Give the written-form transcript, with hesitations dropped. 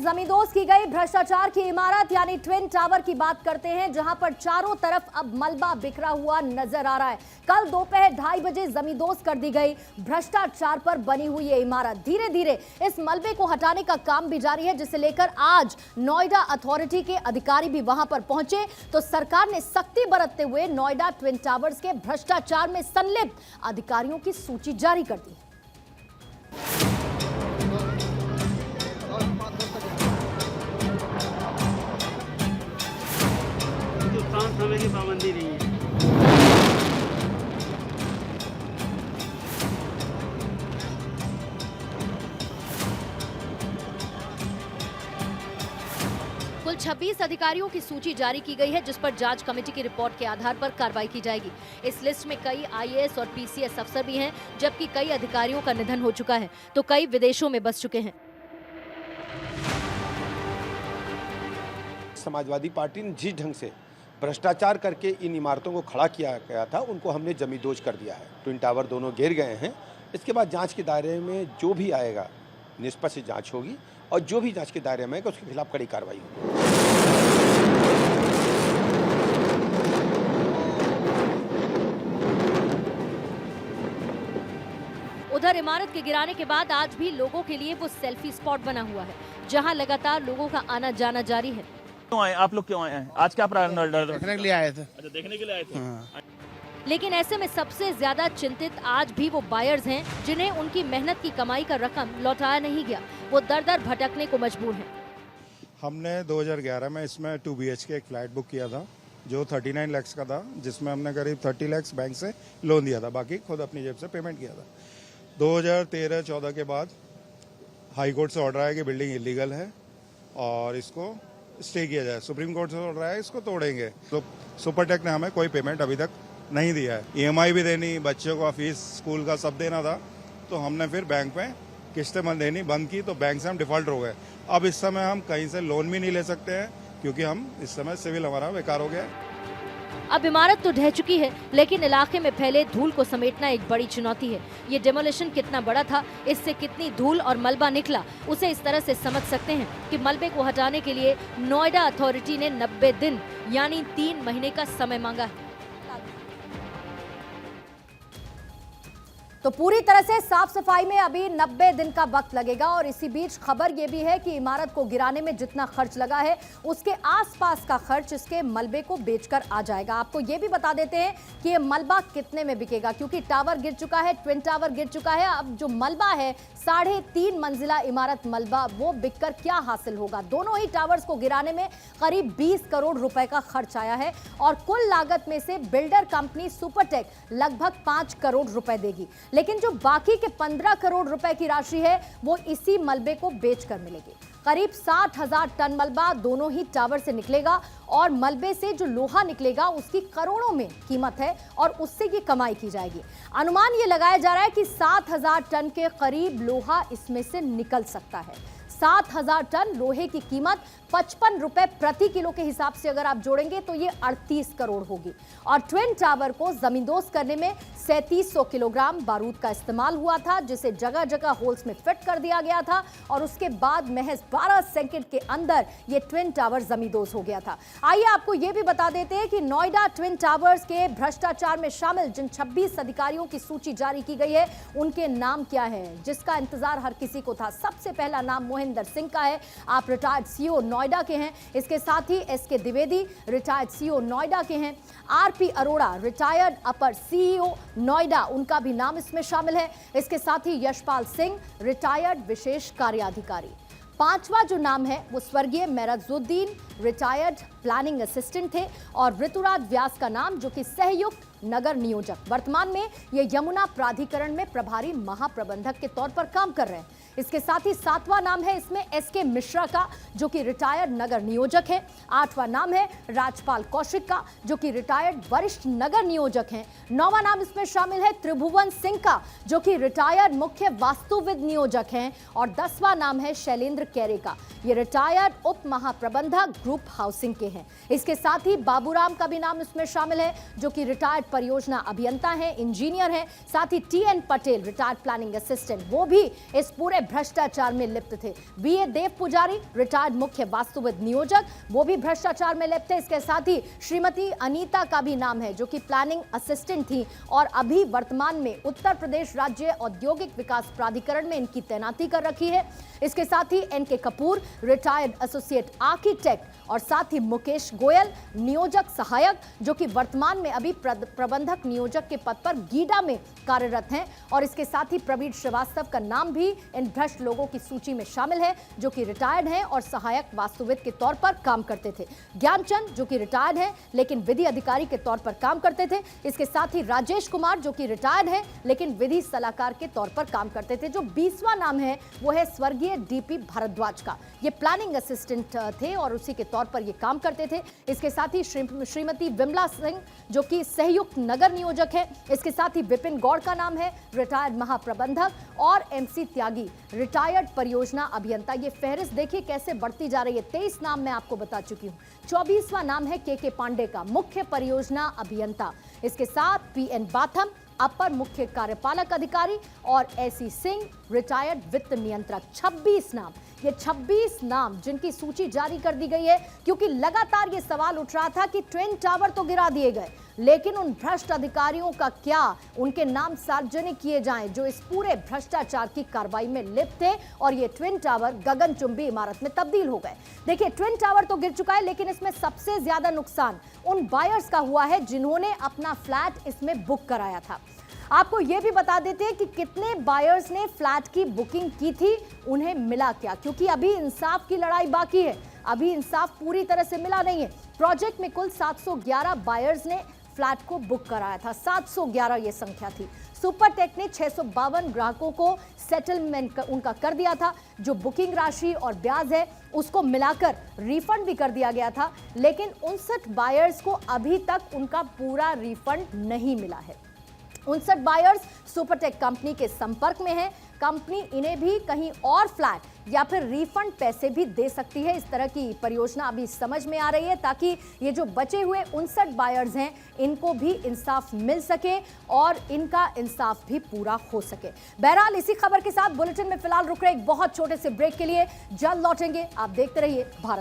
जमींदोज की गई भ्रष्टाचार की इमारत यानी ट्विन टावर की बात करते हैं, जहां पर चारों तरफ अब मलबा बिखरा हुआ नजर आ रहा है। कल दोपहर 2:30 बजे जमींदोज कर दी गई भ्रष्टाचार पर बनी हुई ये इमारत। धीरे धीरे इस मलबे को हटाने का काम भी जारी है, जिसे लेकर आज नोएडा अथॉरिटी के अधिकारी भी वहां पर पहुंचे तो सरकार ने सख्ती बरतते हुए नोएडा ट्विन टावर्स के भ्रष्टाचार में संलिप्त अधिकारियों की सूची जारी कर दी। समय की पाबंदी नहीं है। कुल 26 अधिकारियों की सूची जारी की गई है, जिस पर जांच कमेटी की रिपोर्ट के आधार पर कार्रवाई की जाएगी। इस लिस्ट में कई आईएएस और पीसीएस अफसर भी हैं, जबकि कई अधिकारियों का निधन हो चुका है तो कई विदेशों में बस चुके हैं। समाजवादी पार्टी ने जिस ढंग से भ्रष्टाचार करके इन इमारतों को खड़ा किया गया था, उनको हमने जमींदोज कर दिया है। ट्विन टावर दोनों गिर गए हैं। इसके बाद जांच के दायरे में जो भी आएगा निष्पक्ष जांच होगी और जो भी जांच के दायरे में आएगा उसके खिलाफ कड़ी कार्रवाई होगी। उधर इमारत के गिराने के बाद आज भी लोगों के लिए वो सेल्फी स्पॉट बना हुआ है, जहां लगातार लोगों का आना जाना जारी है। क्यों आए आप लोग, क्यों आए हैं आज? क्या देखने के लिए आए थे। अच्छा, देखने के लिए आए थे। हाँ। लेकिन ऐसे में सबसे ज्यादा चिंतित आज भी वो बायर्स हैं, जिन्हें उनकी मेहनत की कमाई का रकम लौटाया नहीं गया। वो दर दर भटकने को मजबूर हैं। हमने 2011 में इसमें 2 BHK एक फ्लैट बुक किया था जो 39 लाख का था, जिसमें हमने करीब 30 लाख बैंक से लोन दिया था, बाकी खुद अपनी जेब से पेमेंट किया था। 2013-14 के बाद हाई कोर्ट से ऑर्डर आया कि बिल्डिंग इलीगल है और इसको स्टे किया जाए। सुप्रीम कोर्ट से ऑर्डर आया इसको तोड़ेंगे। तो सुपरटेक ने हमें कोई पेमेंट अभी तक नहीं दिया है। EMI भी देनी, बच्चों का फीस स्कूल का सब देना था, तो हमने फिर बैंक में किस्तें देनी बंद की, तो बैंक से हम डिफॉल्ट हो गए। अब इस समय हम कहीं से लोन भी नहीं ले सकते हैं, क्योंकि हम इस समय सिविल हमारा बेकार हो गया है। अब इमारत तो ढह चुकी है, लेकिन इलाके में फैले धूल को समेटना एक बड़ी चुनौती है। ये डेमोलिशन कितना बड़ा था, इससे कितनी धूल और मलबा निकला, उसे इस तरह से समझ सकते हैं कि मलबे को हटाने के लिए नोएडा अथॉरिटी ने 90 दिन यानी 3 महीने का समय मांगा है। तो पूरी तरह से साफ सफाई में अभी 90 दिन का वक्त लगेगा और इसी बीच खबर यह भी है कि इमारत को गिराने में जितना खर्च लगा है, उसके आसपास का खर्च इसके मलबे को बेचकर आ जाएगा। आपको यह भी बता देते हैं कि ये मलबा कितने में बिकेगा, क्योंकि टावर गिर चुका है, ट्विन टावर गिर चुका है। अब जो मलबा है 3.5 मंजिला इमारत मलबा, वो बिककर क्या हासिल होगा। दोनों ही टावर्स को गिराने में करीब 20 करोड़ रुपए का खर्च आया है और कुल लागत में से बिल्डर कंपनी सुपरटेक लगभग 5 करोड़ रुपए देगी, लेकिन जो बाकी के 15 करोड़ रुपए की राशि है वो इसी मलबे को बेचकर मिलेगी। करीब 60,000 टन मलबा दोनों ही टावर से निकलेगा और मलबे से जो लोहा निकलेगा उसकी करोड़ों में कीमत है और उससे ये कमाई की जाएगी। अनुमान ये लगाया जा रहा है कि 7,000 टन के करीब लोहा इसमें से निकल सकता है। 7,000 टन लोहे की कीमत 55 रुपए प्रति किलो के हिसाब से अगर आप जोड़ेंगे तो ये 38 करोड़ होगी। और ट्विन टावर को जमींदोज करने में 3700 किलोग्राम बारूद का इस्तेमाल हुआ था, जिसे जगह जगह होल्स में फिट कर दिया गया था और उसके बाद महज 12 सेकंड के अंदर ये ट्विन टावर जमींदोज हो गया था। आइए आपको ये भी बता देते हैं कि नोएडा ट्विन टावर्स के भ्रष्टाचार में शामिल जिन 26 अधिकारियों की सूची जारी की गई है, उनके नाम क्या है, जिसका इंतजार हर किसी को था। सबसे पहला नाम मोहिंदर सिंह का है। आप रिटायर्ड सीईओ नोएडा के हैं। इसके साथ ही SK Dwivedi retired CEO Noida के हैं। RP अरोड़ा रिटायर्ड अपर सीईओ नोएडा, उनका भी नाम इसमें शामिल है। इसके साथ ही यशपाल सिंह रिटायर्ड विशेष कार्याधिकारी। 5वां जो नाम है वो स्वर्गीय मेहराजुद्दीन रिटायर्ड प्लानिंग असिस्टेंट थे और ऋतुराज व्यास का नाम, जो कि सहयुक्त नगर नियोजक, वर्तमान में ये यमुना प्राधिकरण में प्रभारी महाप्रबंधक के तौर पर काम कर रहे हैं। इसके साथ ही 7वां नाम है इसमें SK मिश्रा का, जो कि रिटायर्ड नगर नियोजक है। 8वां नाम है राजपाल कौशिक का, जो कि रिटायर्ड वरिष्ठ नगर नियोजक हैं। 9वां नाम इसमें शामिल है त्रिभुवन सिंह का, जो कि रिटायर्ड मुख्य वास्तुविद नियोजक हैं। और 10वां नाम है शैलेंद्र कैरे का, ये रिटायर्ड उप महाप्रबंधक ग्रुप हाउसिंग के हैं। इसके साथ ही बाबूराम का भी नाम इसमें शामिल है, जो कि रिटायर्ड परियोजना अभियंता हैं, इंजीनियर हैं। साथ ही TN Patel retired planning assistant, वो भी इस पूरे भ्रष्टाचार में लिप्त थे। बीए देव पुजारी, रिटायर्ड मुख्य वास्तुविद नियोजक, वो भी भ्रष्टाचार में लिप्त थे। इसके साथ ही श्रीमती अनीता का भी नाम है, जो कि प्लानिंग असिस्टेंट थी और अभी वर्तमान में उत्तर प्रदेश राज्य औद्योगिक विकास प्राधिकरण में इनकी तैनाती कर रखी है। इसके साथ ही N K Kapoor, retired associate architect, और साथ ही मुकेश गोयल, नियोजक सहायक, जो कि वर्तमान में अभी प्रबंधक नियोजक के पद पर गीडा में कार्यरत हैं। और इसके साथ ही प्रवीण श्रीवास्तव का नाम भी इन भ्रष्ट लोगों की सूची में शामिल है, जो कि रिटायर्ड हैं और सहायक वास्तुविद के तौर पर काम करते थे। ज्ञानचंद, जो कि रिटायर्ड हैं लेकिन विधि अधिकारी के तौर पर काम करते थे। इसके साथ ही राजेश कुमार, जो कि रिटायर्ड हैं लेकिन विधि सलाहकार के तौर पर काम करते थे। जो 20वां नाम है वो है स्वर्गीय डीपी भारद्वाज का। ये प्लानिंग असिस्टेंट थे और उसी के तौर पर ये काम करते थे। इसके साथ ही श्रीमती विमला सिंह, जो कि संयुक्त नगर नियोजक है। इसके साथ ही विपिन गौड़ का नाम है, रिटायर्ड महाप्रबंधक, और एमसी त्यागी, रिटायर्ड परियोजना अभियंता। ये फहरिस्त देखिए कैसे बढ़ती जा रही है। 23 नाम मैं आपको बता चुकी हूँ। 24वां नाम है के पांडे का, मुख्य परियोजना अभियंता। इसके साथ पीएन बाथम, अपर मुख्य कार्यपालक अधिकारी, और एसी सिंह, रिटायर्ड वित्त नियंत्रक। 26 नाम, ये 26 नाम जिनकी सूची जारी कर दी गई है, क्योंकि लगातार ये सवाल उठ रहा था कि ट्विन टावर तो गिरा दिए गए, लेकिन उन भ्रष्ट अधिकारियों का क्या, उनके नाम सार्वजनिक किए जाएं जो इस पूरे भ्रष्टाचार की कार्रवाई में लिप्त थे और ये ट्विन टावर गगनचुंबी इमारत में तब्दील हो गए। देखिए, ट्विन टावर तो गिर चुका है, लेकिन इसमें सबसे ज्यादा नुकसान उन बायर्स का हुआ है जिन्होंने अपना फ्लैट इसमें बुक कराया था। आपको यह भी बता देते हैं कि कितने बायर्स ने फ्लैट की बुकिंग की थी, उन्हें मिला क्या, क्योंकि अभी इंसाफ की लड़ाई बाकी है। अभी इंसाफ पूरी तरह से मिला नहीं है। प्रोजेक्ट में कुल 711 बायर्स ने फ्लैट को बुक कराया था। 711 ये संख्या थी। सुपरटेक ने 652 ग्राहकों को सेटलमेंट उनका कर दिया था। जो बुकिंग राशि और ब्याज है उसको मिलाकर रिफंड भी कर दिया गया था, लेकिन 59 बायर्स को अभी तक उनका पूरा रिफंड नहीं मिला है। 59 बायर्स सुपरटेक कंपनी के संपर्क में हैं। कंपनी इन्हें भी कहीं और फ्लैट या फिर रिफंड पैसे भी दे सकती है। इस तरह की परियोजना अभी समझ में आ रही है, ताकि ये जो बचे हुए 59 बायर्स हैं इनको भी इंसाफ मिल सके और इनका इंसाफ भी पूरा हो सके। बहरहाल, इसी खबर के साथ बुलेटिन में फिलहाल रुक रहे एक बहुत छोटे से ब्रेक के लिए। जल्द लौटेंगे, आप देखते रहिए भारत।